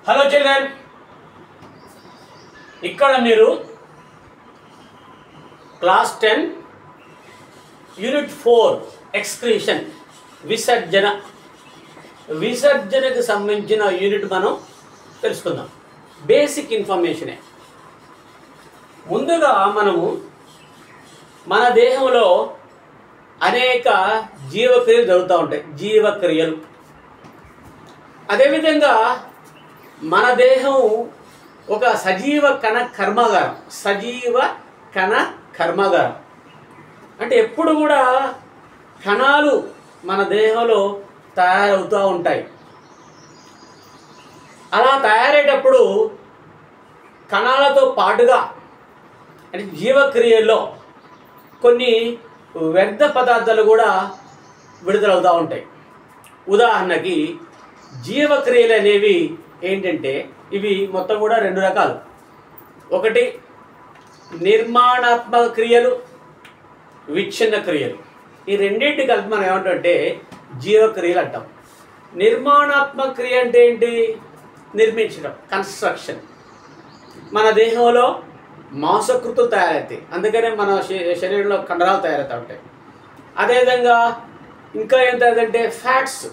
Hello children, ఇక్కడ మీరు class 10 unit 4 excretion విసర్జనకు సంబంధించిన యూనిట్ మనం తెలుసుకుందాం. బేసిక్ ఇన్ఫర్మేషనే. ముందుగా మనము మన దేహంలో అనేక జీవక్రియలు జరుగుతూ ఉంటాయి. జీవక్రియలు అదేవిధంగా మన దేహం ఒక సజీవ కణ కర్మాగారం. అంటే ఎప్పుడు కూడా కణాలు మన దేహంలో తయారవుతూ ఉంటాయి. అలా తయారయ్యేటప్పుడు కణాలతో పాటుగా అంటే జీవక్రియల్లో కొన్ని వ్యర్థ పదార్థాలు కూడా విడుదలవుతూ ఉంటాయి. ఉదాహరణకి జీవక్రియలు అనేవి ఏంటంటే ఇవి మొత్తం కూడా 2 రకాలు. ఒకటి నిర్మాణాత్మక క్రియలు, విచ్ఛిన్న క్రియలు. ఈ రెండింటి కలిపి మనం ఏమంటే జీవక్రియలు అంటాం. నిర్మాణాత్మక క్రియ అంటే ఏంటి? నిర్మించడం, కన్స్ట్రక్షన్. మన దేహంలో మాంసకృతులు తయారవుతాయి, అందుకనే మన శరీరంలో కండరాలు తయారవుతూ ఉంటాయి. అదేవిధంగా ఇంకా ఏం తయారంటే ఫ్యాట్స్,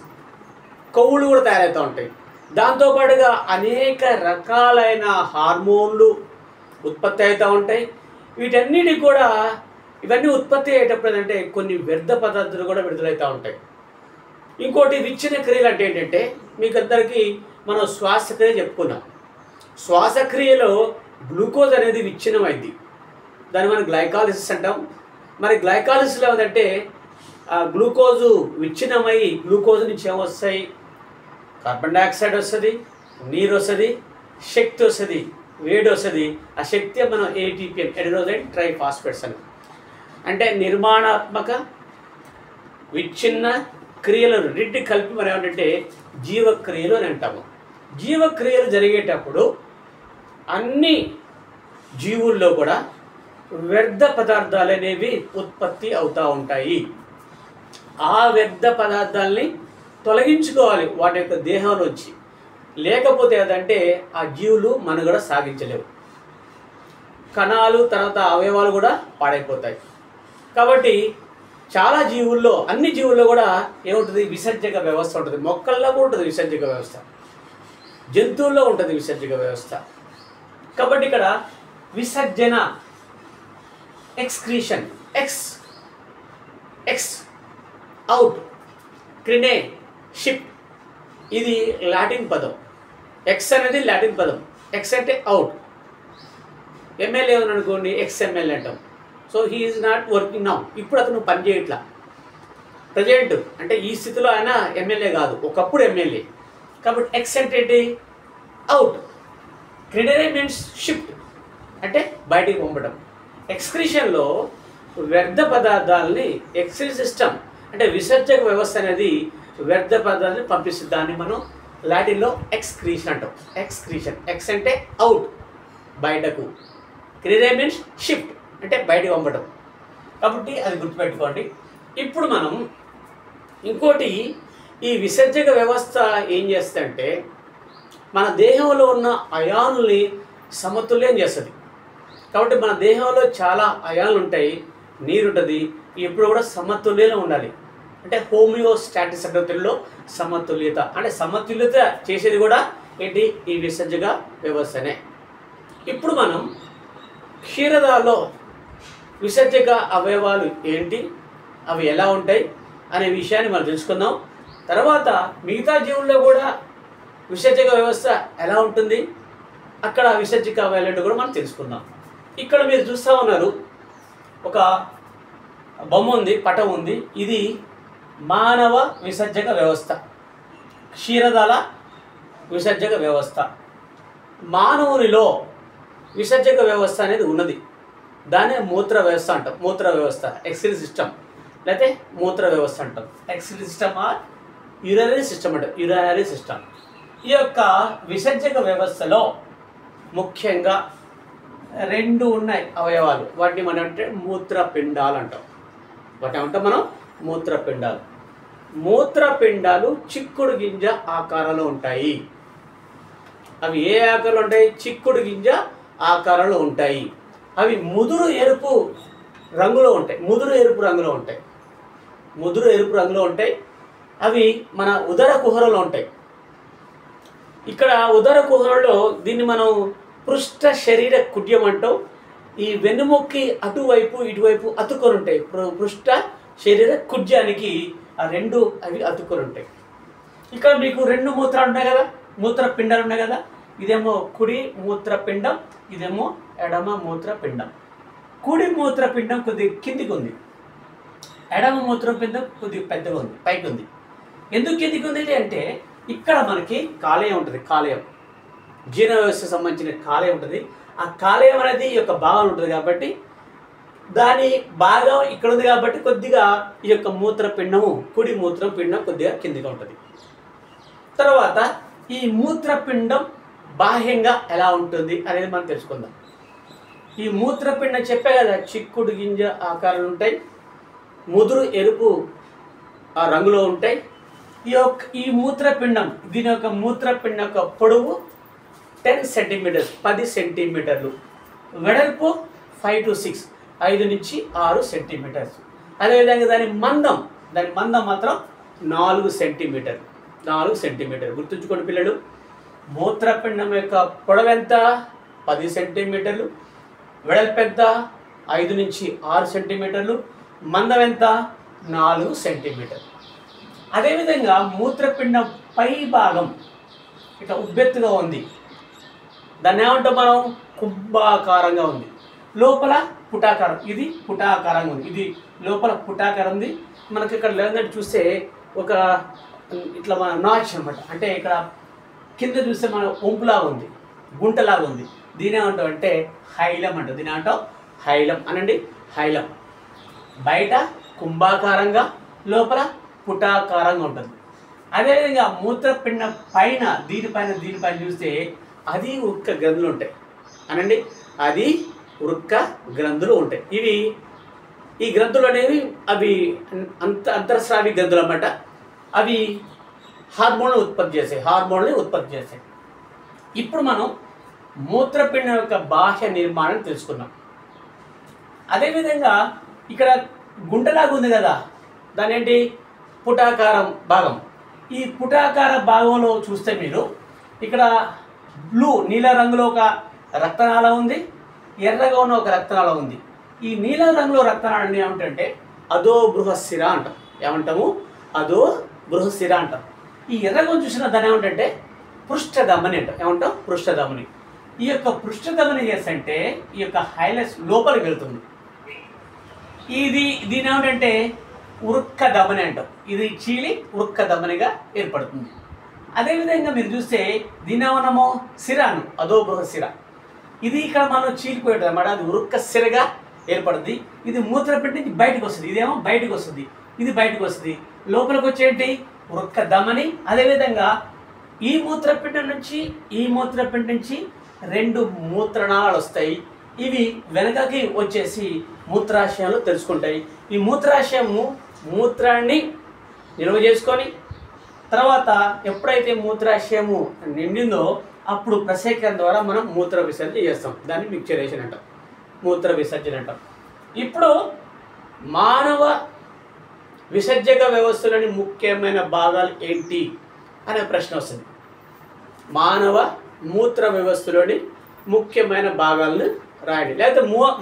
కొవ్వులు కూడా తయారవుతూ ఉంటాయి. దాంతోపాటుగా అనేక రకాలైన హార్మోన్లు ఉత్పత్తి అవుతూ ఉంటాయి. వీటన్నిటి కూడా ఇవన్నీ ఉత్పత్తి అయ్యేటప్పుడు అంటే కొన్ని వ్యర్థ పదార్థాలు కూడా విడుదలవుతూ ఉంటాయి. ఇంకోటి విచ్ఛిన్న క్రియలు అంటే ఏంటంటే మీకు అందరికీ మనం శ్వాసక్రియ చెప్పుకున్నాం. శ్వాసక్రియలో గ్లూకోజ్ అనేది విచ్ఛిన్నమైంది, దాన్ని మనం గ్లైకాలిసిస్ అంటాం. మరి గ్లైకాలిసిస్లో ఏమంటే గ్లూకోజు విచ్ఛిన్నమై గ్లూకోజ్ నుంచి ఏమొస్తాయి? కార్బన్ డైఆక్సైడ్ వస్తుంది, నీరు వస్తుంది, శక్తి వస్తుంది, వేడి వస్తుంది. ఆ శక్తి మనం ATP, అడెనోసిన్ ట్రైఫాస్ఫేట్స్ అని. అంటే నిర్మాణాత్మక విచ్ఛిన్న క్రియలు రెండింటిని కలిపి మనం ఏమంటే జీవక్రియలు అని అంటాము. జీవక్రియలు జరిగేటప్పుడు అన్ని జీవుల్లో కూడా వ్యర్థ పదార్థాలు అనేవి ఉత్పత్తి అవుతూ ఉంటాయి. ఆ వ్యర్థ పదార్థాలని తొలగించుకోవాలి వాటి యొక్క దేహంలోంచి. లేకపోతే అదంటే ఆ జీవులు మనుగడ సాగించలేవు. కణాలు తర్వాత అవయవాలు కూడా పాడైపోతాయి. కాబట్టి చాలా జీవుల్లో, అన్ని జీవుల్లో కూడా ఏముంటుంది? విసర్జక వ్యవస్థ ఉంటుంది. మొక్కల్లో కూడా ఉంటుంది విసర్జక వ్యవస్థ, జంతువుల్లో ఉంటుంది విసర్జక వ్యవస్థ. కాబట్టి ఇక్కడ విసర్జన, ఎక్స్క్రీషన్, ఎక్స్ అవుట్, క్రినే, షిప్, ఇది లాటిన్ పదం. ఎక్స్ అనేది లాటిన్ పదం. ఎక్స్ అంటే అవుట్. ఎమ్మెల్యే అనుకోండి, XML అంటాం. So he is not working now. ఇప్పుడు అతను పని చేయట్లా. ప్రజెంట్ అంటే ఈ స్థితిలో ఆయన ఎమ్మెల్యే కాదు, ఒకప్పుడు ఎమ్మెల్యే. కాబట్టి ఎక్స్ అంటే ఏంటి? అవుట్. క్రిడరే మీన్స్ షిఫ్ట్, అంటే బయటికి పంపడం. ఎక్స్క్రీషన్లో వ్యర్థ పదార్థాలని ఎక్స్క్రీ సిస్టమ్ అంటే విసర్జక వ్యవస్థ అనేది వ్యర్థ పదార్థాన్ని పంపిస్తుంది. దాన్ని మనం లాటిన్లో ఎక్స్క్రీషన్ అంటాం. ఎక్స్క్రీషన్, ఎక్స్ అంటే అవుట్, బయటకు. క్రిడే మీన్స్ షిఫ్ట్ అంటే బయటకు పంపడం. కాబట్టి అది గుర్తుపెట్టుకోండి. ఇప్పుడు మనం ఇంకోటి, ఈ విసర్జక వ్యవస్థ ఏం చేస్తుందంటే మన దేహంలో ఉన్న అయానుల్ని సమతుల్యం చేస్తుంది. కాబట్టి మన దేహంలో చాలా అయాన్లు ఉంటాయి, నీరు ఉంటుంది. ఎప్పుడు కూడా సమతుల్యంలో ఉండాలి. అంటే హోమియోస్టాటిస్ అంటే తెలుగులో సమతుల్యత. అంటే సమతుల్యత చేసేది కూడా ఏంటి? ఈ విసర్జక వ్యవస్థనే. ఇప్పుడు మనం క్షీరదాలో విసర్జక అవయవాలు ఏంటి, అవి ఎలా ఉంటాయి అనే విషయాన్ని మనం తెలుసుకుందాం. తర్వాత మిగతా జీవుల్లో కూడా విసర్జక వ్యవస్థ ఎలా ఉంటుంది, అక్కడ విసర్జక అవయవాలు కూడా మనం తెలుసుకుందాం. ఇక్కడ మీరు చూస్తూ ఉన్నారు, ఒక బొమ్మ ఉంది, పటం ఉంది. ఇది మానవ విసర్జక వ్యవస్థ, క్షీరదాల విసర్జక వ్యవస్థ. మానవునిలో విసర్జక వ్యవస్థ అనేది ఉన్నది. దాన్నే మూత్ర వ్యవస్థ అంటాం. మూత్ర వ్యవస్థ, ఎక్స్క్రీ సిస్టమ్, లేకపోతే మూత్ర వ్యవస్థ అంటాం. ఎక్స్క్రీ సిస్టమ్ ఆర్ యూరినరీ సిస్టమ్ అంటాం. Urinary system. ఈ యొక్క విసర్జక వ్యవస్థలో ముఖ్యంగా 2 ఉన్నాయి అవయవాలు. వాటిని మనం అంటే మూత్రపిండాలు అంటాం. వాటి ఏమంటాం మనం? మూత్రపిండాలు. మూత్రపిండాలు చిక్కుడు గింజ ఆకారంలో ఉంటాయి. అవి ఏ ఆకారంలో ఉంటాయి? చిక్కుడు గింజ ఆకారంలో ఉంటాయి. అవి ముదురు ఎరుపు రంగులో ఉంటాయి. ముదురు ఎరుపు రంగులో ఉంటాయి. అవి మన ఉదర కుహరంలో ఉంటాయి. ఇక్కడ ఉదర కుహరంలో దీన్ని మనం పృష్ఠ శరీర కుడ్యం అంటాం. ఈ వెన్నుముక్కి అటువైపు ఇటువైపు అతుక్కొని ఉంటాయి. పృష్ఠ శరీర కుడ్యానికి ఆ రెండు అవి అతుక్కొని ఉంటాయి. ఇక్కడ మీకు రెండు మూత్రాలు ఉన్నాయి కదా, మూత్రపిండాలు ఉన్నాయి కదా. ఇదేమో కుడి మూత్రపిండం, ఇదేమో ఎడమ మూత్రపిండం. కుడి మూత్రపిండం కొద్దిగా కిందికి ఉంది, ఎడమ మూత్రపిండం కొద్దిగా పెద్దగా ఉంది, పైకి ఉంది. ఎందుకు కిందికి ఉంది అంటే ఇక్కడ మనకి కాలేయం ఉంటుంది. కాలేయం జీర్ణ వ్యవస్థకు సంబంధించిన కాలేయం ఉంటుంది. ఆ కాలేయం అనేది ఈ యొక్క భాగం ఉంటుంది కాబట్టి దాని భాగం ఇక్కడ ఉంది కాబట్టి కొద్దిగా ఈ యొక్క మూత్రపిండము, కుడి మూత్రపిండం కొద్దిగా కిందిగా ఉంటుంది. తర్వాత ఈ మూత్రపిండం బాహ్యంగా ఎలా ఉంటుంది అనేది మనం తెలుసుకుందాం. ఈ మూత్రపిండం చెప్పే కదా, చిక్కుడు గింజ ఆకారాలు ఉంటాయి, ముదురు ఎరుపు ఆ రంగులో ఉంటాయి. ఈ మూత్రపిండం, దీని యొక్క మూత్రపిండం యొక్క పొడవు 10 సెంటీమీటర్స్, 10 సెంటీమీటర్లు, వెడల్పు 5 to 6, 5 నుంచి 6 సెంటీమీటర్స్. అదేవిధంగా దాని మందం మాత్రం 4 సెంటీమీటర్లు, 4 సెంటీమీటర్లు. గుర్తుంచుకోండి పిల్లలు, మూత్రపిండం యొక్క పొడవు ఎంత? 10 సెంటీమీటర్లు, వెడల్పు ఎంత? 5 నుంచి 6 సెంటీమీటర్లు, మందం ఎంత? 4 సెంటీమీటర్లు. అదేవిధంగా మూత్రపిండం పై భాగం ఇట్లా ఉబ్బెత్తుగా ఉంది, దాన్ని ఏమంటాం మనం? కుంభాకారంగా ఉంది. లోపల పుటాకారం, ఇది పుటాకారంగా ఉంది, ఇది లోపల పుటాకారం ఉంది. మనకి ఇక్కడ లేదంటే చూస్తే ఒక ఇట్లా మన నాచ్ అనమాట, అంటే ఇక్కడ కింద చూస్తే మన వంపులాగా ఉంది, గుంటలాగా ఉంది. దీని ఏమంటాం అంటే హైలం అంటాం. దీని ఏమంటాం? హైలం అనండి, హైలం. బయట కుంభాకారంగా, లోపల పుటాకారంగా ఉంటుంది. అదేవిధంగా మూత్రపిండం పైన దీనిపైన చూస్తే అది వృక్క గ్రంథులు ఉంటాయి అనండి, అది వృక్క గ్రంథులు ఉంటాయి. ఈ గ్రంథులు అనేవి అవి అంతర్స్రావి గ్రంథులు అన్నమాట. అవి హార్మోన్లు ఉత్పత్తి చేస్తాయి. ఇప్పుడు మనం మూత్రపిండం యొక్క బాహ్య నిర్మాణం తెలుసుకున్నాం. అదేవిధంగా ఇక్కడ గుంటలాగా ఉంది కదా, దాని ఏంటి? పుటాకారం భాగం. ఈ పుటాకార భాగంలో చూస్తే మీరు ఇక్కడ నీల రంగులో ఒక రక్తనాళం ఉంది, ఎర్రగా ఉన్న ఒక రక్తనాళం ఉంది. ఈ నీల రంగులో రక్తనాళాన్ని ఏమంటే అదో బృహశిర అంటాం. ఏమంటాము? అదో బృహశిర అంటాం. ఈ ఎర్రగా చూసిన దాన్ని ఏమంటే పృష్ఠధమని అంటాం. ఏమంటాం? పృష్ఠధమని. ఈ యొక్క పృష్ఠధమని చేస్తే ఈ యొక్క హైలైట్స్ లోపలికి వెళ్తుంది. దీని ఏమిటంటే వృక్క ధమని అంటాం. ఇది చీలి వృక్క ధమనిగా ఏర్పడుతుంది. అదేవిధంగా మీరు చూస్తే దీని ఏమన్నామో శిరాను, అదో బృహశిర. ఇది ఇక్కడ మనం చీలిపోయేది అన్నమాట, అది వృక్క శిరగా ఏర్పడుతుంది. ఇది మూత్రపిండం నుంచి బయటకు వస్తుంది, ఇదేమో బయటకు వస్తుంది, ఇది బయటకు వస్తుంది. లోపలికి వచ్చేటి వృక్క ధమని. అదేవిధంగా ఈ మూత్రపిండం నుంచి 2 మూత్రనాళాలు వస్తాయి. ఇవి వెనకకి వచ్చేసి మూత్రాశయాలు తెలుసుకుంటాయి. ఈ మూత్రాన్ని నిల్వ చేసుకొని తర్వాత ఎప్పుడైతే మూత్రాశయము నిండిందో అప్పుడు ప్రసేకరణ ద్వారా మనం మూత్ర విసర్జన చేస్తాం. దాన్ని మిక్చరేషన్ అంటాం, మూత్ర విసర్జన అంటాం. ఇప్పుడు మానవ విసర్జక వ్యవస్థలోని ముఖ్యమైన భాగాలు ఏంటి అనే ప్రశ్న వస్తుంది. మానవ మూత్ర వ్యవస్థలోని ముఖ్యమైన భాగాలను రాయండి, లేకపోతే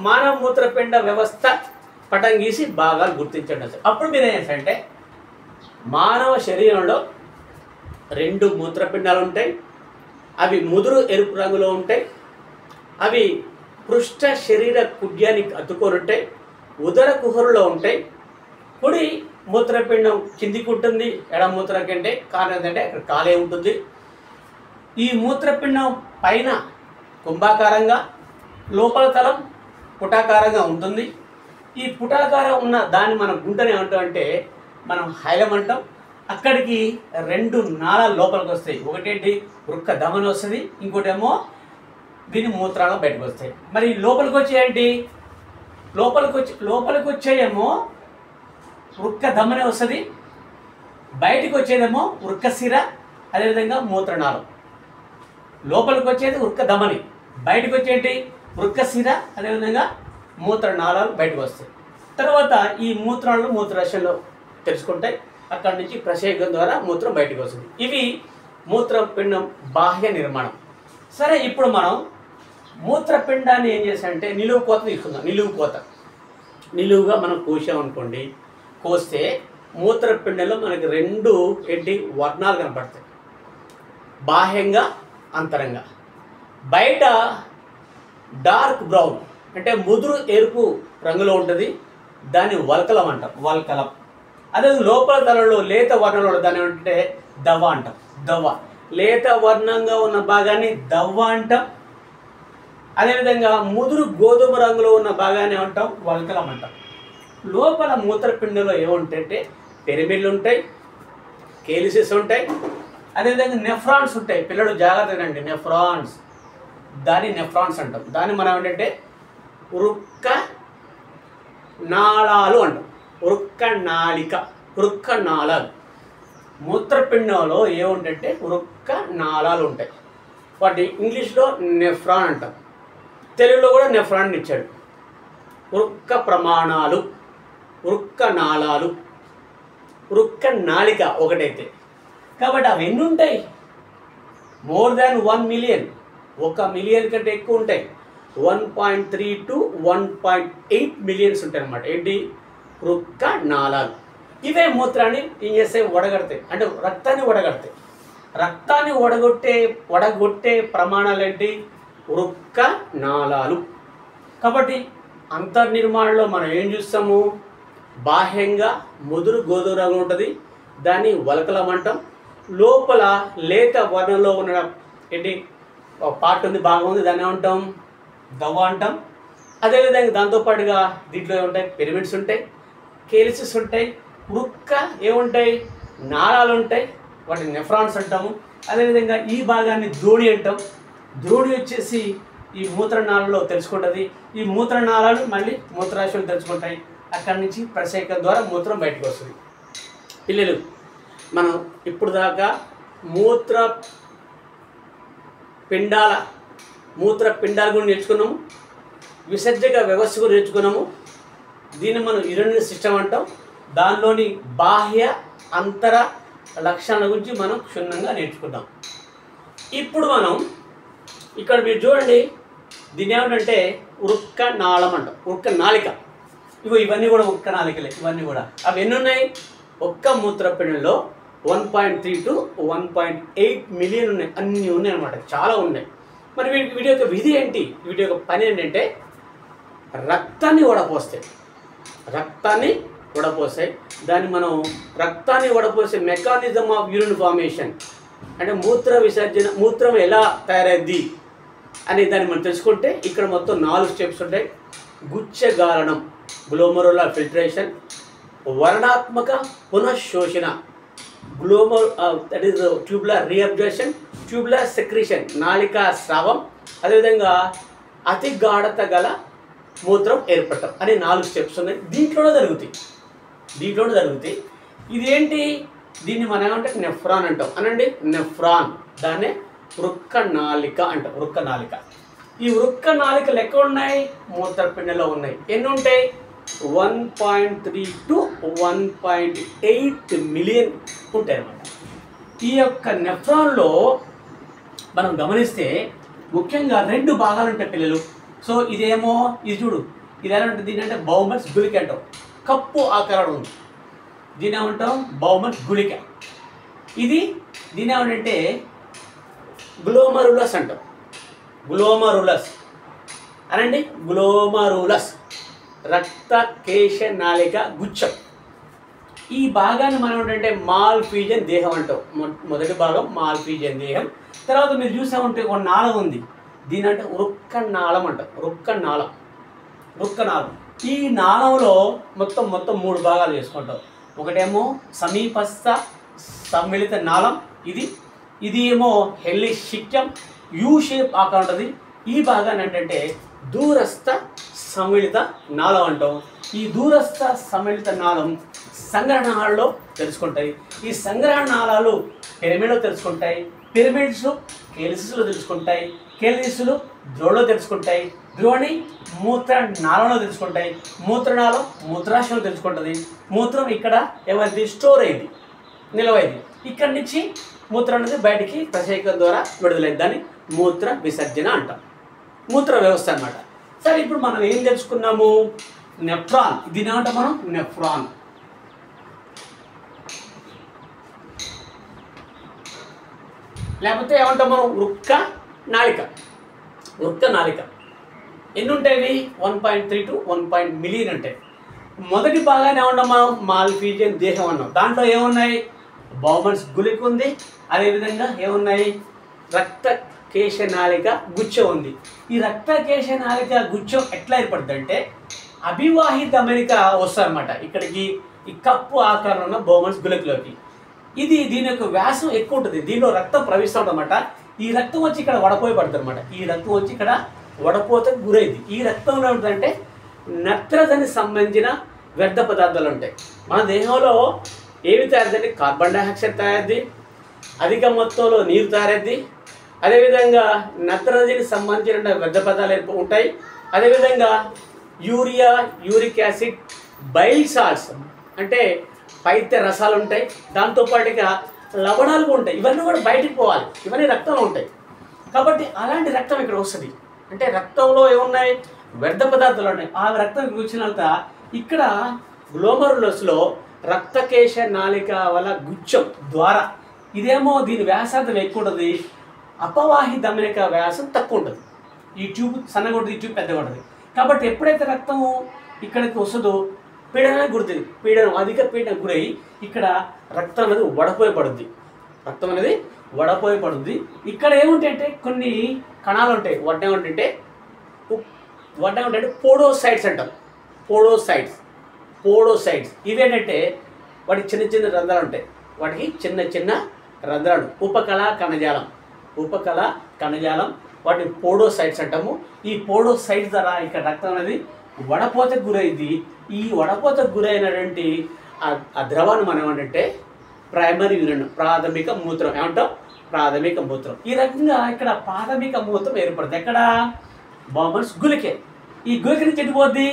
మానవ మూత్రపిండ వ్యవస్థ పటం గీసి భాగాలు గుర్తించండి. అప్పుడు మీరు ఏం చేస్తారంటే మానవ శరీరంలో 2 మూత్రపిండాలు ఉంటాయి. అవి ముదురు ఎరుపు రంగులో ఉంటాయి. అవి పృష్ఠ శరీర కుడ్యానికి అతుకొని ఉంటాయి, ఉదర కుహరులో ఉంటాయి. కుడి మూత్రపిండం కిందికి ఉంటుంది, ఎడమ మూత్రం కంటే కారణం ఏంటంటే అక్కడ కాలే ఉంటుంది. ఈ మూత్రపిండం పైన కుంభాకారంగా, లోపల తలం పుటాకారంగా ఉంటుంది. ఈ పుటాకారం ఉన్న దాన్ని మనం గుంటనే ఏమంటామంటే మనం హైలం అంటాం. అక్కడికి 2 నాళాలు లోపలికి వస్తాయి. ఒకటేంటి వృక్క ధమని వస్తుంది, ఇంకోటేమో దీని మూత్రాలు బయటకు వస్తాయి. మరి లోపలికి వచ్చేయండి, లోపలికి వచ్చేయేమో వృక్క ధమని వస్తుంది, బయటికి వచ్చేదేమో వృక్కశిర, అదేవిధంగా మూత్రనాళం. లోపలికి వచ్చేది వృక్క ధమని, బయటకు వచ్చేటి వృక్క శిర, అదేవిధంగా మూత్రనాళాలు బయటకు వస్తాయి. తర్వాత ఈ మూత్రాలు మూత్రాశయంలో తెలుసుకుంటాయి. అక్కడి నుంచి ప్రసేకం ద్వారా మూత్రం బయటకు వస్తుంది. ఇవి మూత్రపిండం బాహ్య నిర్మాణం. సరే, ఇప్పుడు మనం మూత్రపిండాన్ని ఏం చేసామంటే నిలువు కోత తీసుకుందాం. నిలువుగా మనం కోసామనుకోండి, కోస్తే మూత్రపిండంలో మనకి రెండు వర్ణాలు కనపడతాయి, బాహ్యంగా అంతరంగా. బయట డార్క్ బ్రౌన్ అంటే ముదురు ఎరుపు రంగులో ఉంటుంది, దాన్ని వల్కలం అంటాం, వల్కలం. అదే లోపల తలలో లేత వర్ణంలో దాన్ని అంటే దవ్వ అంటాం, దవ్వ. లేత వర్ణంగా ఉన్న భాగాన్ని దవ్వ అంటాం. అదేవిధంగా ముదురు గోధుమ రంగులో ఉన్న భాగాన్ని ఏమంటాం, వల్కలం అంటాం. లోపల మూత్రపిండంలో ఏముంటాయంటే పిరమిడ్లు ఉంటాయి, కేలిసిస్ ఉంటాయి, అదేవిధంగా నెఫ్రాన్స్ ఉంటాయి. పిల్లలు జాగ్రత్తగా అండి, నెఫ్రాన్స్, దాన్ని నెఫ్రాన్స్ అంటాం. దాన్ని మనం ఏంటంటే వృక్క నాళాలు అంటాం, వృక్క నాళిక, వృక్క నాళాలు. మూత్రపిండంలో ఏముంటాయంటే వృక్క నాళాలు ఉంటాయి. వాటి ఇంగ్లీష్లో నెఫ్రాన్ అంటాం, తెలుగులో కూడా నెఫ్రాన్ ఇచ్చాడు. వృక్క ప్రమాణాలు, వృక్క నాళాలు, వృక్క నాళిక ఒకటైతే. కాబట్టి అవి ఎన్ని ఉంటాయి? మోర్ దాన్ 1 మిలియన్, 1 మిలియన్ కంటే ఎక్కువ ఉంటాయి. 1.3 to 1.8 మిలియన్స్ ఉంటాయి అన్నమాట. ఏంటి? వృక్క నాళాలు. ఇవే మూత్రాన్ని ఏం చేస్తాయి? వడగడతాయి, అంటే రక్తాన్ని వడగడతాయి. రక్తాన్ని వడగొట్టే ప్రమాణాలు ఏంటి? వృక్క నాళాలు. కాబట్టి అంతర్నిర్మాణంలో మనం ఏం చూస్తాము? బాహ్యంగా ముదురు గోధుమ రంగు ఉంటుంది, దాన్ని వల్కలం అంటాం. లోపల లేత వర్ణంలో ఉన్న ఏంటి పార్ట్ ఉంది, భాగం ఉంది, దాన్ని ఏమంటాం? దవ్వ అంటాం. అదేవిధంగా దాంతోపాటుగా దీంట్లో ఏముంటాయి? పిరమిడ్స్ ఉంటాయి, కేలిసిస్ ఉంటాయి, వృక్క ఏముంటాయి? నాళాలు ఉంటాయి, వాటిని నెఫ్రాన్స్ అంటాము. అదేవిధంగా ఈ భాగాన్ని ద్రోణి అంటాం. ద్రోణి వచ్చేసి ఈ మూత్రనాళాల్లో తెలుసుకుంటుంది. ఈ మూత్రనాళాలు మళ్ళీ మూత్రాశయాలు తెలుసుకుంటాయి. అక్కడి నుంచి ప్రసేకం ద్వారా మూత్రం బయటకు వస్తుంది. పిల్లలు, మనం ఇప్పుడు దాకా మూత్రపిండాల గురించి నేర్చుకున్నాము, విసర్జక వ్యవస్థ గురించి నేర్చుకున్నాము. దీన్ని మనం యూరినరీ సిస్టమ్ అంటాం. దానిలోని బాహ్య అంతర లక్షణాల గురించి మనం క్షుణ్ణంగా నేర్చుకున్నాం. ఇప్పుడు మనం ఇక్కడ మీరు చూడండి, దీన్ని ఏమంటే వృక్క నాళం అంటాం, వృక్క నాళిక. ఇవన్నీ కూడా వృక్క నాళికలే. ఇవన్నీ కూడా అవి ఎన్ని ఉన్నాయి? ఒక్క మూత్రపిండంలో 1.3 to 1.8 మిలియన్ ఉన్నాయి. అన్నీ ఉన్నాయి అన్నమాట, చాలా ఉన్నాయి. మరి వీటి యొక్క విధి ఏంటి? వీటి యొక్క పని ఏంటంటే రక్తాన్ని వడపోస్తాయి. దాన్ని మనం రక్తాన్ని వడపోసే మెకానిజం ఆఫ్ యూరిన్ ఫార్మేషన్, అంటే మూత్రం ఎలా తయారైద్ది అనే దాన్ని మనం తెలుసుకుంటే ఇక్కడ మొత్తం 4 స్టెప్స్ ఉంటాయి. గుచ్చగాలనం, గ్లోమరులర్ ఫిల్ట్రేషన్, వర్ణాత్మక పునఃశోషణ, that is tubular reabsorption, tubular secretion, నాళికా స్రావం, అదేవిధంగా అతి గాఢత గల మూత్రం ఏర్పడటం అనే 4 స్టెప్స్ ఉన్నాయి. దీంట్లోనే జరుగుతాయి. ఇది ఏంటి? దీన్ని మనం ఏమంటే నెఫ్రాన్ అంటాం. అనండి, నెఫ్రాన్. దాన్నే వృక్క నాళిక అంటాం, వృక్క నాళిక. ఈ వృక్క నాళికలు ఎక్కడ ఉన్నాయి? మూత్రపిండంలో ఉన్నాయి. ఎన్ని ఉంటాయి? 1.3 to 1.8 మిలియన్ ఉంటాయి అన్నమాట. ఈ యొక్క నెఫ్రాన్లో మనం గమనిస్తే ముఖ్యంగా 2 భాగాలు ఉంటాయి పిల్లలు. సో ఇదేమో, ఇది చూడు, ఇది ఎలా ఉంటుంది? దీని అంటే బౌమన్స్ గుళిక అంటాం, కప్పు ఆకారం ఉంది. దీని ఏమంటాం? బౌమన్స్ గుళిక. దీని ఏమంటే గ్లోమరులస్ అంటాం, గ్లోమరులస్ అనండి, గ్లోమరులస్, రక్త కేశ నాళిక గుచ్చం. ఈ భాగాన్ని మనం ఏంటంటే మాల్ఫీజియన్ దేహం అంటాం. మొదటి భాగం మాల్ఫీజియన్ దేహం. తర్వాత మీరు చూసామంటే ఒక నాళం ఉంది, దీని అంటే వృక్క నాళం అంటాం, వృక్క నాళం. ఈ నాళంలో మొత్తం 3 భాగాలు చేసుకుంటాం. ఒకటేమో సమీపస్థ సమ్మిళిత నాళం, ఇది ఏమో హెలిశిక్యం, యూ షేప్ ఆకారం ఉంటుంది. ఈ భాగాన్ని ఏంటంటే దూరస్థ సమ్మిళిత నాళం అంటాం. ఈ దూరస్థ సమ్మిళిత నాళం సంగ్రహణాలలో తెలుసుకుంటాయి. ఈ సంగ్రహ నాళాలు పిరమిడ్లో తెలుసుకుంటాయి, పిరమిడ్స్ కేలిసిస్లో తెలుసుకుంటాయి, కేలిసిస్లు ద్రోణలో తెలుసుకుంటాయి, ద్రోణి మూత్ర నాళంలో తెలుసుకుంటాయి, మూత్రనాళం మూత్రాశయంలో తెలుసుకుంటుంది, మూత్రం ఇక్కడ ఏమైంది స్టోర్ అయింది, నిలవైంది, ఇక్కడి నుంచి మూత్రం అనేది బయటికి ప్రసేకం ద్వారా విడుదలైంది, దాన్ని మూత్ర విసర్జన అంటాం, మూత్ర వ్యవస్థ అన్నమాట. సరే, ఇప్పుడు మనం ఏం తెలుసుకున్నాము? నెఫ్రాన్. దీని ఏమంటాం మనం? నెఫ్రాన్. లేకపోతే ఏమంటాం మనం? వృక్క నాళిక. వృక్క నాళిక ఎన్ని ఉంటాయి? 1.3 to 1 మిలియన్ ఉంటాయి. మొదటి భాగాన్ని ఏమన్నాం మనం? మాల్ఫీజియన్ దేహం అన్నాం. దాంట్లో ఏమున్నాయి? బౌమన్స్ గుళిక ఉంది, అదేవిధంగా ఏమున్నాయి? రక్త కేశనాళిక గుచ్చం ఉంది. ఈ రక్త కేశనాళిక గుచ్చం ఎట్లా ఏర్పడుతుంది అంటే అభివాహిత అమెరిక వస్తారన్నమాట ఇక్కడికి, ఈ కప్పు ఆకారంలో ఉన్న బౌమన్స్ గుళికలోకి. దీని యొక్క వ్యాసం ఎక్కువ ఉంటుంది, దీనిలో రక్తం ప్రవహిస్తూ ఉంటుందన్నమాట. ఈ రక్తం వచ్చి ఇక్కడ వడపోయి పడుతుంది అనమాట. ఈ రక్తం వచ్చి ఇక్కడ వడపోతకు గురైంది. ఈ రక్తంలో ఉంటుందంటే నత్రజనికి సంబంధించిన వ్యర్థ పదార్థాలు ఉంటాయి. మన దేహంలో ఏమి తయారైందంటే కార్బన్ డైఆక్సైడ్ తయారైంది, అధిక మొత్తంలో నీరు తయారైంది, అదేవిధంగా నత్రజనికి సంబంధించిన వ్యర్థ పదార్థాలు ఉంటాయి, అదేవిధంగా urea, uric acid, bile salts అంటే పైత్య రసాలు ఉంటాయి, దాంతోపాటుగా లవణాలు కూడా ఉంటాయి. ఇవన్నీ కూడా బయటికి పోవాలి, ఇవన్నీ రక్తంలో ఉంటాయి. కాబట్టి అలాంటి రక్తం ఇక్కడ వస్తుంది. అంటే రక్తంలో ఏమున్నాయి? వ్యర్థ పదార్థాలు ఉన్నాయి. ఆ రక్తం వచ్చినంత ఇక్కడ గ్లోమరులస్లో రక్తకేశ నాళిక వల్ల గుచ్చం ద్వారా, ఇదేమో దీని వ్యాసార్థం ఎక్కువ ఉంటుంది, అపవాహి ధమనిక వ్యాసం తక్కువ ఉంటుంది. ఈ ట్యూబ్ సన్నగా ఉంటుంది, ఈ ట్యూబ్ పెద్దగా ఉంటుంది. కాబట్టి ఎప్పుడైతే రక్తము ఇక్కడికి వస్తుందో పీడనానికి గుర్తుంది, అధిక పీడనం గురై ఇక్కడ రక్తం అనేది వడపోయబడుద్ది. రక్తం అనేది వడపోయబడుద్ది. ఇక్కడ ఏముంటాయంటే కొన్ని కణాలు ఉంటాయి. వాటిని ఏమంటే పోడోసైడ్స్ అంటారు. పోడోసైడ్స్ ఇవేంటంటే వాటికి చిన్న చిన్న రంధ్రాలు ఉంటాయి. వాటికి చిన్న చిన్న రంధ్రాలు, ఉపకళ కణజాలం, వాటిని పోడోసైడ్స్ అంటాము. ఈ పోడోసైడ్స్ ద్వారా ఇక్కడ రక్తం అనేది వడపోతకు గురైంది. ఈ వడపోతకు గురైనటువంటి ఆ ద్రవాన్ని మనం ఏమంటే ప్రైమరీ యూరిన్, ప్రాథమిక మూత్రం ఏమంటాం? ప్రాథమిక మూత్రం. ఈ రకంగా ఇక్కడ ప్రాథమిక మూత్రం ఏర్పడుతుంది. ఎక్కడ? బౌమన్స్ గుళికే. ఈ గుళిక నుంచి ఎట్టిపోద్ది?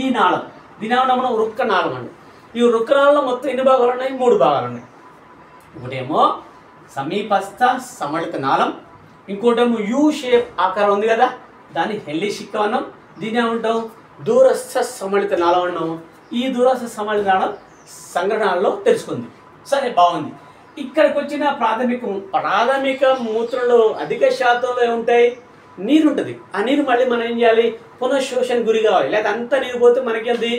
ఈ నాళం, దీని ఏమన్నా మనం వృక్క నాళం అండి. ఈ వృక్క నాళంలో మొత్తం ఎన్ని భాగాలు ఉన్నాయి? 3 భాగాలు ఉన్నాయి. ఒకటేమో సమీపస్థ సమళిత నాళం, ఇంకోటేమో యూ షేప్ ఆకారం ఉంది కదా, దాన్ని హెల్లిషిక్ అన్నాం. దీన్ని ఏమంటాం? దూరస్థ సమళిత నాళం అన్నాం. ఈ దూరస్థ సమళిత నాళం సంగ్రహణలో తెలుసుకుంది. సరే, బాగుంది. ఇక్కడికి వచ్చిన ప్రాథమిక మూత్రంలో అధిక శాతంలో ఏముంటాయి? నీరు ఉంటుంది. ఆ నీరు మళ్ళీ మనం ఏం చేయాలి? పునఃశోషణ గురి కావాలి. లేదా అంతా నీరు పోతే మనకి అది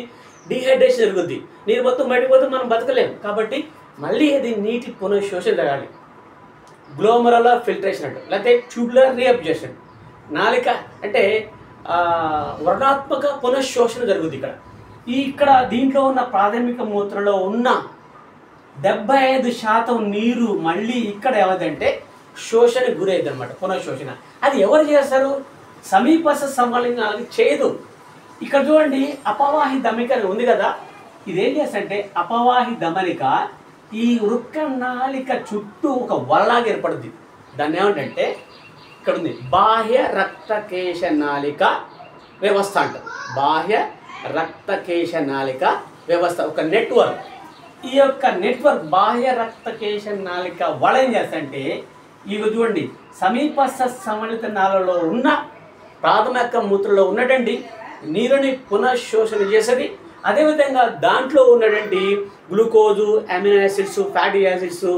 డిహైడ్రేషన్ జరుగుద్ది. నీరు మొత్తం బయటకు పోతే మనం బతకలేము. కాబట్టి మళ్ళీ అది నీటి పునఃశోషణ జరగాలి. గ్లోమరులర్ ఫిల్ట్రేషన్ అంటారు, లేకపోతే ట్యూబులర్ రీఅబ్జర్షన్. నాళిక అంటే వర్ణాత్మక పునఃశోషణ జరుగుద్ది. ఇక్కడ దీంట్లో ఉన్న ప్రాథమిక మూత్రంలో ఉన్న 75% నీరు మళ్ళీ ఇక్కడ ఏమవుతుందంటే శోషణకు గురైంది అనమాట, పునఃశోషణ. అది ఎవరు చేస్తారు? సమీపస్థ సమళినాలకి చేయదు. ఇక్కడ చూడండి, అపవాహి ధమనిక ఉంది కదా, ఇదేం చేస్తుంటే అపవాహి ధమనిక ఈ వృక్క నాళిక చుట్టూ ఒక వలలాగా ఏర్పడుద్ది. దాన్ని ఏమంటే ఇక్కడ ఉంది బాహ్య రక్తకేశ నాళిక వ్యవస్థ అంటారు. బాహ్య రక్తకేశ నాళిక వ్యవస్థ ఒక నెట్వర్క్. ఈ యొక్క నెట్వర్క్ బాహ్య రక్తకేశ నాళిక వల ఏం చేస్తుంటే ఇవి చూడండి, సమీపస్థ సమళిత నాళలో ఉన్న ప్రాథమిక మూత్రంలో ఉన్నటువంటి నీరుని పునఃశోషణ చేసేది. అదేవిధంగా దాంట్లో ఉన్నటువంటి glucose, amino acids, fatty acids,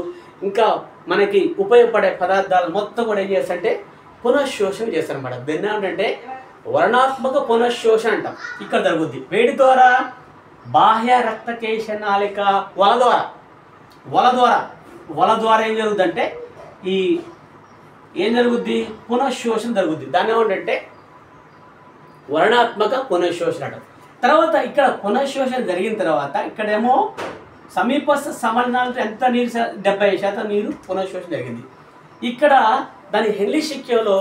ఇంకా మనకి ఉపయోగపడే పదార్థాలు మొత్తం కూడా ఏం చేస్తారంటే పునఃశోషణ చేస్తారన్నమాట. దీన్ని ఏమంటే వర్ణాత్మక పునఃశోషణ అంటాం. ఇక్కడ జరుగుద్ది వేడి ద్వారా, బాహ్య రక్తకేశ నాళిక వల ద్వారా ఏం జరుగుద్దంటే ఏం జరుగుద్ది? పునఃశోషణ జరుగుద్ది. దాన్ని ఏమంటే వర్ణాత్మక పునఃశోషణ అంటాం. తర్వాత ఇక్కడ పునఃశోషణ జరిగిన తర్వాత ఇక్కడేమో సమీపస్థ సమళనాలతో ఎంత నీరు? 70% నీరు పునఃశోషణ జరిగింది. ఇక్కడ దాని హెల్లిషిక్యంలో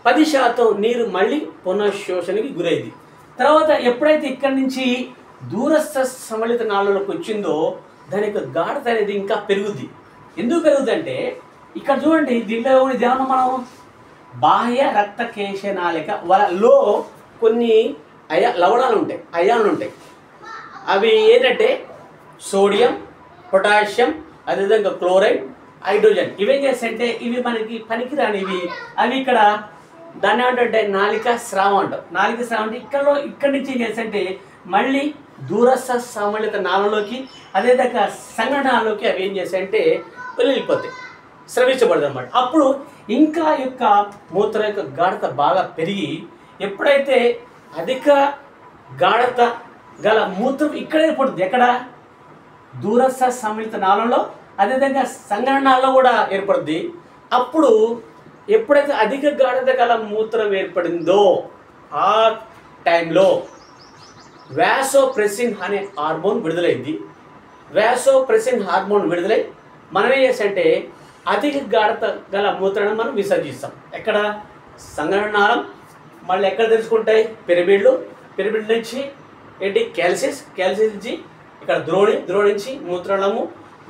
10% నీరు మళ్ళీ పునఃశోషణకి గురైంది. తర్వాత ఎప్పుడైతే ఇక్కడి నుంచి దూరస్థ సమళిత నాళంలోకి వచ్చిందో దాని యొక్క గాఢత అనేది ఇంకా పెరుగుద్ది. ఎందుకు పెరుగుద్ది అంటే ఇక్కడ చూడండి దీంట్లో ధ్యానం మనం బాహ్య రక్త కేశనాళిక లో కొన్ని లవణాలు ఉంటాయి, అయాన్లు ఉంటాయి. అవి ఏంటంటే సోడియం, పొటాషియం, అదేవిధంగా క్లోరైడ్, హైడ్రోజన్. ఇవేం చేస్తాయంటే ఇవి మనకి పనికిరానివి. అవి ఇక్కడ దాన్ని ఏమంటే నాళిక స్రావం అంటాం. నాళిక స్రావం అంటే ఇక్కడి నుంచి ఏం చేస్తాయంటే మళ్ళీ దూరస్థ సమ్మిళిత నాళంలోకి అదేవిధంగా సంఘటనలోకి అవి ఏం చేస్తాయంటే వెళ్ళిపోతాయి, స్రవించబడదు అన్నమాట. అప్పుడు ఇంకా యొక్క మూత్ర యొక్క గాఢత బాగా పెరిగి ఎప్పుడైతే అధిక గాఢత గల మూత్రం ఇక్కడే పడుతుంది, ఎక్కడ దూరస్థ సమ్మిళిత నాళంలో అదేవిధంగా సంఘటనలో కూడా ఏర్పడుద్ది. అప్పుడు ఎప్పుడైతే అధిక గాఢత గల మూత్రం ఏర్పడిందో ఆ టైంలో వాసోప్రెసిన్ అనే హార్మోన్ విడుదలైంది. వాసోప్రెసిన్ హార్మోన్ విడుదలై మనం ఏం చేస్తామంటే అధిక గాఢత గల మూత్రాన్ని మనం విసర్జిస్తాం. ఎక్కడ సంఘటనాలం, మళ్ళీ ఎక్కడ తెలుసుకుంటాయి పిరమిడ్లు, పిరమిడ్ నుంచి ఏంటి క్యాల్సిస్ నుంచి ఇక్కడ ద్రోణి నుంచి మూత్రనాళము,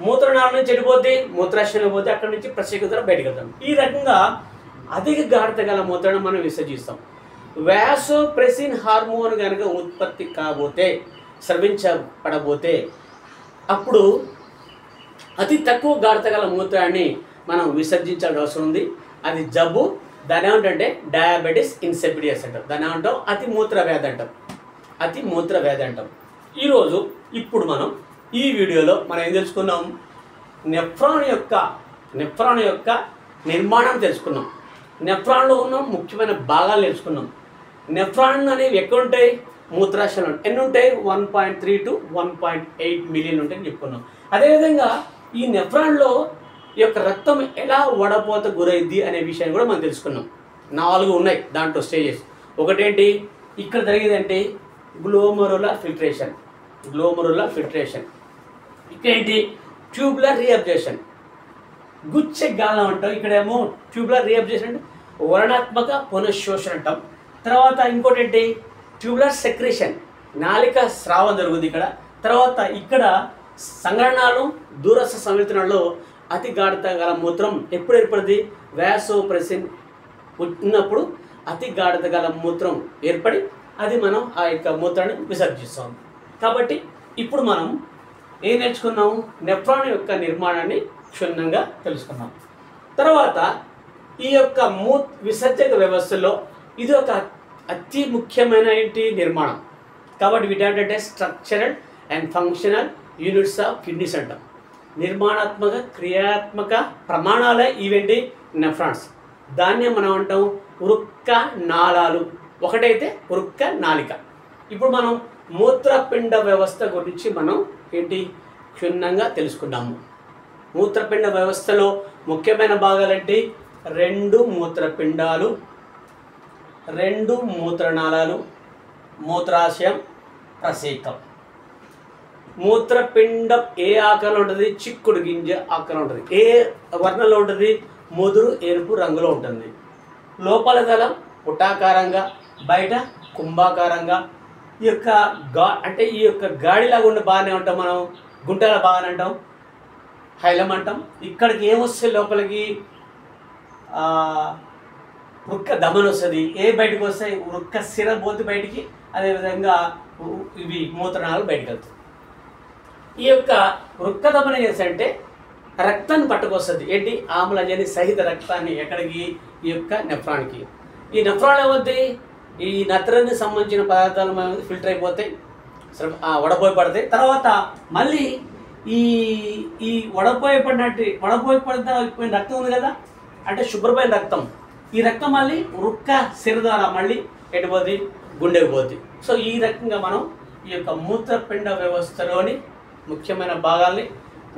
మూత్రనాళం నుంచి వెళ్ళిపోతే మూత్రాశయం పోతే అక్కడ నుంచి ప్రత్యేకత బయటకు వెళ్తాం. ఈ రకంగా అధిక గాఢత గల మూత్రాన్ని మనం విసర్జిస్తాం. వాసోప్రెసిన్ హార్మోన్ కనుక ఉత్పత్తి కాబోతే, స్రవించబడబోతే అప్పుడు అతి తక్కువ గాఢత గల మూత్రాన్ని మనం విసర్జించాల్సిన అవసరం ఉంది. అది జబ్బు. దాని ఏమంటే డయాబెటిస్ ఇన్సిపిడియస్ అంటాం. దాని ఏమంటాం అతి మూత్ర వ్యాధి అంటాం. ఈరోజు ఇప్పుడు మనం ఈ వీడియోలో మనం ఏం తెలుసుకున్నాం, నెఫ్రాన్ యొక్క నిర్మాణం తెలుసుకున్నాం. నెఫ్రాన్లో ఉన్న ముఖ్యమైన భాగాలు తెలుసుకున్నాం. నెఫ్రాన్ అనేవి ఎక్కడ ఉంటాయి, మూత్రాశయంలో ఎన్ని ఉంటాయి, 1.3 to 1.8 మిలియన్ ఉంటాయని చెప్పుకున్నాం. అదేవిధంగా ఈ నెఫ్రాన్లో ఈ యొక్క రక్తం ఎలా వడపోత గురైద్ది అనే విషయాన్ని కూడా మనం తెలుసుకున్నాం. 4 ఉన్నాయి దాంట్లో స్టేజెస్. ఒకటేంటి ఇక్కడ జరిగేదంటే గ్లోమరులర్ ఫిల్ట్రేషన్. ఇక్కడేంటి ట్యూబులర్ రీఅబ్జర్షన్, గుచ్చే గాలం అంటాం. ఇక్కడేమో ట్యూబులర్ రీఅబ్జర్షన్ అంటే వర్ణాత్మక పునఃశోషణ అంటాం. తర్వాత ఇంకోటి ఏంటి ట్యూబులర్ సెక్రేషన్, నాళిక స్రావం జరుగుతుంది ఇక్కడ. తర్వాత ఇక్కడ సంఘటనలు దూరస్థ సమ్మిళితంలో అతి గాఢత గల మూత్రం ఎప్పుడు ఏర్పడింది, వాసోప్రెసిన్ ఉన్నప్పుడు అతి గాఢత గల మూత్రం ఏర్పడి అది మనం ఆ యొక్క మూత్రాన్ని విసర్జిస్తాం. కాబట్టి ఇప్పుడు మనం ఏం నేర్చుకున్నాం, నెఫ్రాన్ యొక్క నిర్మాణాన్ని క్షుణ్ణంగా తెలుసుకున్నాం. తర్వాత ఈ యొక్క విసర్జక వ్యవస్థలో ఇది ఒక అతి ముఖ్యమైన నిర్మాణం. కాబట్టి వీటంటే structural and functional units of kidneys అంటాం. నిర్మాణాత్మక క్రియాత్మక ప్రమాణాలే ఇవేంటి నెఫ్రాన్స్. దాన్నే మనం అంటాం వృక్క నాళాలు. ఒకటైతే వృక్క నాళిక. ఇప్పుడు మనం మూత్రపిండ వ్యవస్థ గురించి మనం క్షుణ్ణంగా తెలుసుకున్నాము. మూత్రపిండ వ్యవస్థలో ముఖ్యమైన భాగాలంటే 2 మూత్రపిండాలు, 2 మూత్రనాళాలు, మూత్రాశయం, ప్రసేకం. మూత్రపిండం ఏ ఆకారంలో ఉంటుంది, చిక్కుడు గింజ ఆకారంలో ఉంటుంది. ఏ వర్ణంలో ఉంటుంది, ముదురు ఎరుపు రంగులో ఉంటుంది. లోపల తలం పుటాకారంగా, బయట కుంభాకారంగా. ఈ యొక్క అంటే ఈ యొక్క గాడిలాగా ఉండే బాగానే ఉంటాం మనం, గుంటల బాగానే అంటాం, హైలం అంటాం. ఇక్కడికి ఏమొస్తుంది లోపలికి, వృక్క దమనం వస్తుంది. ఏ బయటకు వస్తాయి, వృక్క సిర పోతే బయటికి, అదేవిధంగా ఇవి మూత్రనాళాలు బయటకు వెళ్తాయి. ఈ యొక్క వృక్క దమనం చేస్తే రక్తాన్ని పట్టుకొస్తుంది. ఆమ్లజని సహిత రక్తాన్ని ఎక్కడికి, ఈ యొక్క నెఫ్రాన్కి. ఈ నెఫ్రాన్ ఏమవుతుంది, ఈ నత్రానికి సంబంధించిన పదార్థాలు ఫిల్టర్ అయిపోతాయి, వడపోయి పడతాయి. తర్వాత మళ్ళీ ఈ వడపోయిన రక్తం ఉంది కదా, అంటే శుభ్రమైన రక్తం. ఈ రక్తం మళ్ళీ వృక్క సిర ద్వారా మళ్ళీ ఎటుపోతుంది, గుండెకి పోతుంది. సో ఈ రకంగా మనం ఈ యొక్క మూత్రపిండ వ్యవస్థలోని ముఖ్యమైన భాగాల్ని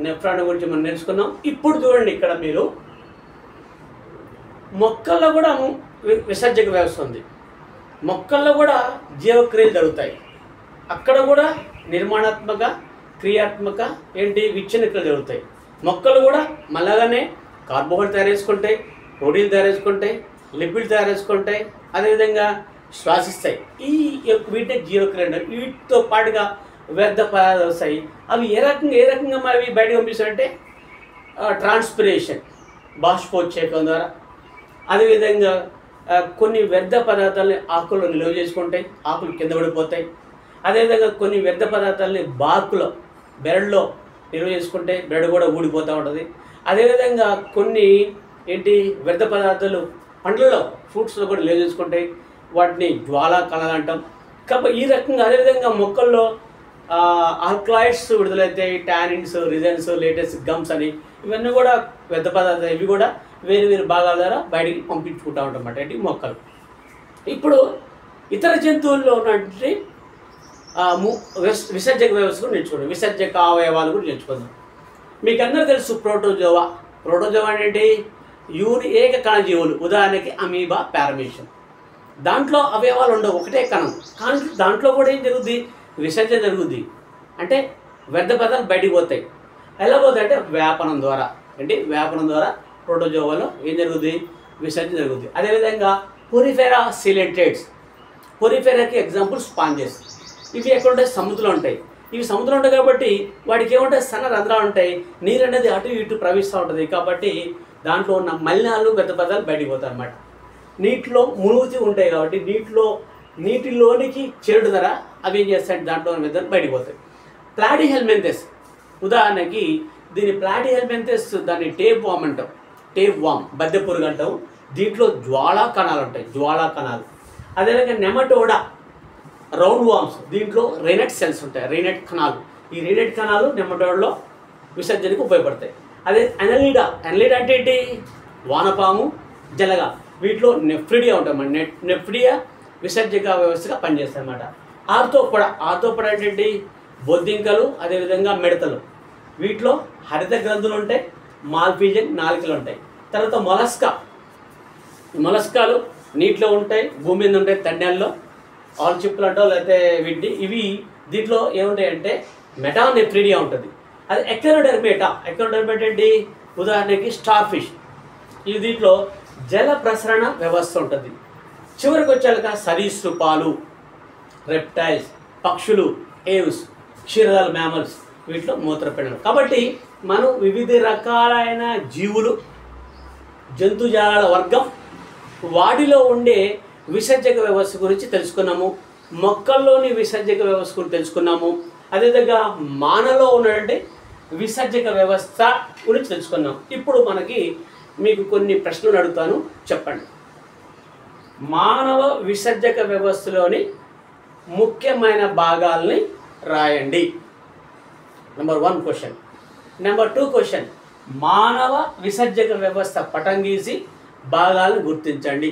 నెఫ్రాన్ గురించి మనం నేర్చుకున్నాం. ఇప్పుడు చూడండి, ఇక్కడ మీరు మొక్కల్లో కూడా విసర్జక వ్యవస్థ ఉంది. మొక్కల్లో కూడా జీవక్రియలు జరుగుతాయి. అక్కడ కూడా నిర్మాణాత్మక క్రియాత్మక విచ్ఛిన్న క్రియలు జరుగుతాయి. మొక్కలు కూడా మళ్ళాగానే కార్బోహైడ్రేట్ తయారు చేసుకుంటాయి, ప్రోటీన్ తయారు చేసుకుంటాయి, లిపిడ్ తయారు చేసుకుంటాయి, అదేవిధంగా శ్వాసిస్తాయి. వీటిని జీవక్రియలు. వీటితో పాటుగా వ్యర్థ పదార్థాలు వస్తాయి. అవి ఏ రకంగా అవి బయటకు పంపిస్తాయంటే ట్రాన్స్పిరేషన్, బాష్పోత్సేకం ద్వారా. అదేవిధంగా కొన్ని వ్యర్థ పదార్థాలని ఆకుల్లో నిల్వ చేసుకుంటాయి, ఆకులు కింద పడిపోతాయి. అదేవిధంగా కొన్ని వ్యర్థ పదార్థాలని బార్కులో బెరడులో నిల్వ చేసుకుంటే బెరడు కూడా ఊడిపోతూ ఉంటుంది. అదేవిధంగా కొన్ని వ్యర్థ పదార్థాలు పండ్లలో ఫ్రూట్స్లో కూడా నిల్వ చేసుకుంటాయి, వాటిని జ్వాలా కణాలు అంటాం. కాబట్టి ఈ రకంగా అదేవిధంగా మొక్కల్లో ఆల్కలాయిడ్స్ విడుదలవుతాయి, టానిన్స్, రిజన్స్, లేటెస్, గమ్స్ అని ఇవన్నీ కూడా వ్యర్థ పదార్థాలు. ఇవి కూడా వేరు వేరు భాగాల ద్వారా బయటికి పంపించుకుంటూ ఉంటాం అన్నమాట మొక్కలు. ఇప్పుడు ఇతర జంతువుల్లో ఉన్నటువంటి విసర్జక వ్యవస్థ కూడా నేర్చుకుందాం, విసర్జక అవయవాలు కూడా నేర్చుకుందాం. మీకు అందరూ తెలుసు ప్రోటోజోవా. ప్రోటోజోవా అంటే ఏక కణజీవులు, ఉదాహరణకి అమీబా, పారమీషియం. దాంట్లో అవయవాలు ఉండవు, ఒకటే కణం, కానీ దాంట్లో కూడా ఏం జరుగుద్ది, విసర్జన జరుగుద్ది. అంటే వ్యర్థ పదార్థాలు బయటికి పోతాయి. ఎలా పోతాయి అంటే వ్యాపనం ద్వారా. వ్యాపనం ద్వారా ప్రోటోజోవాలో ఏం జరుగుద్ది, విసర్జన జరుగుద్ది. అదేవిధంగా పొరిఫెరా సిలెంట్రేట్స్. పొరిఫెరాకి ఎగ్జాంపుల్ స్పాంజెస్. ఇవి ఎక్కడ ఉంటాయి, సముద్రంలో ఉంటాయి. ఇవి సముద్రంలో ఉంటాయి కాబట్టి వాటికి ఏముంటాయి, సన్న రంధ్రాలు ఉంటాయి, నీరు అనేది అటు ఇటు ప్రవహిస్తూ ఉంటుంది. కాబట్టి దాంట్లో ఉన్న మలినాలు వ్యర్థ పదార్థాలు బయటికి పోతాయి అన్నమాట. నీటిలో మునుగుతూ ఉంటాయి కాబట్టి నీటిలోనికి చేరుడు ధర అవి ఏం చేస్తాయి, దాంట్లో వ్యర్థాలు బయటికి పోతాయి. ప్లాటిహెల్మింథస్ ఉదాహరణకి దీని ప్లాటిహెల్మింథస్ దాన్ని టేప్ వామ్ అంటాం. టేప్ వామ్, బద్దె పురుగు అంటాం. దీంట్లో జ్వాలా కణాలు ఉంటాయి, జ్వాలా కణాలు. అదేవిధంగా నెమటోడా, రౌండ్ వామ్స్, దీంట్లో రేనెట్ సెల్స్ ఉంటాయి, రేనెట్ కణాలు. ఈ రేనెట్ కణాలు నెమటోడ్లో విసర్జనకు ఉపయోగపడతాయి. అదే అనలీడా. అనలీడా అంటే ఏంటి, వానపాము, జలగ. వీటిలో నెఫ్రిడియా ఉంటాయి. నెఫ్రిడియా విసర్జక వ్యవస్థగా పనిచేస్తాయి అన్నమాట. ఆర్థోపడ అంటే బొద్దింకలు, అదేవిధంగా మిడతలు. వీటిలో హరిత గ్రంథులు ఉంటాయి, మాల్పీజియన్ నాలుకలు ఉంటాయి. తర్వాత మొలస్కాలు నీటిలో ఉంటాయి, భూమి మీద ఉంటాయి, తండ్యాల్లో ఆల్చిప్పులు అంటాం, లేకపోతే వీటిని. ఇవి దీంట్లో ఏముంటాయంటే మెటానెఫ్రిడియా ఉంటుంది. అది ఎక్టోడెర్మేటా ఏంటి, ఉదాహరణకి స్టార్ ఫిష్. ఇది దీంట్లో జల ప్రసరణ వ్యవస్థ ఉంటుంది. చివరికి వచ్చాక సరీసృపాలు, రెప్టైల్స్, పక్షులు, ఏవ్స్, క్షీరదాలు, మ్యామల్స్, వీటిలో మూత్రపిండాలు. కాబట్టి మనం వివిధ రకాలైన జీవులు, జంతుజాలాల వర్గం, వాటిలో ఉండే విసర్జక వ్యవస్థ గురించి తెలుసుకున్నాము. మొక్కల్లోని విసర్జక వ్యవస్థ గురించి తెలుసుకున్నాము. అదేవిధంగా మానవులో ఉన్నటువంటి విసర్జక వ్యవస్థ గురించి తెలుసుకున్నాం. ఇప్పుడు మీకు కొన్ని ప్రశ్నలు అడుగుతాను, చెప్పండి. మానవ విసర్జక వ్యవస్థలోని ముఖ్యమైన భాగాల్ని రాయండి. Number 1 question. నెంబర్ 2 క్వశ్చన్, మానవ విసర్జక వ్యవస్థ పటం గీసి భాగాలను గుర్తించండి.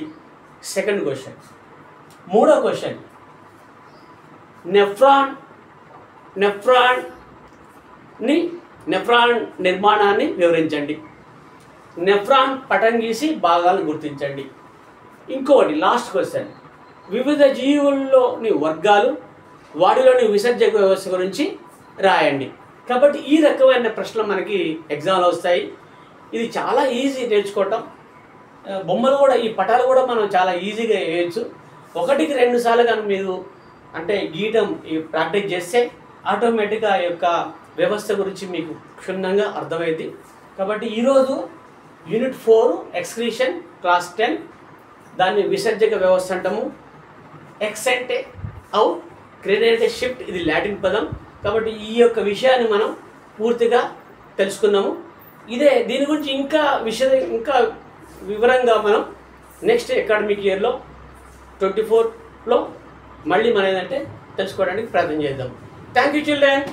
Second question. మూడో క్వశ్చన్, నెఫ్రాన్ నిర్మాణాన్ని వివరించండి. నెఫ్రాన్ పటం గీసి భాగాలను గుర్తించండి. ఇంకోటి లాస్ట్ క్వశ్చన్, వివిధ జీవుల్లోని వర్గాలు, వాటిలోని విసర్జక వ్యవస్థ గురించి రాయండి. కాబట్టి ఈ రకమైన ప్రశ్నలు మనకి ఎగ్జామ్లో వస్తాయి. ఇది చాలా ఈజీ నేర్చుకోవటం. బొమ్మలు కూడా, ఈ పటాలు కూడా మనం చాలా ఈజీగా వేయచ్చు. 1కి 2 సార్లు కానీ మీరు గీయటం ప్రాక్టీస్ చేస్తే ఆటోమేటిక్గా ఆ యొక్క వ్యవస్థ గురించి మీకు క్షుణ్ణంగా అర్థమైంది. కాబట్టి ఈరోజు యూనిట్ 4 ఎక్స్క్రీషన్ క్లాస్ 10, దాన్ని విసర్జక వ్యవస్థ అంటాము. ఎక్స్ అంటే అవుట్, క్రినే అంటే షిఫ్ట్, ఇది లాటిన్ పదం. కాబట్టి ఈ యొక్క విషయాన్ని మనం పూర్తిగా తెలుసుకున్నాము. దీని గురించి ఇంకా వివరంగా మనం నెక్స్ట్ అకాడమిక్ ఇయర్లో 24లో మళ్ళీ మనం తెలుసుకోవడానికి ప్రయత్నం చేద్దాం. Thank you children.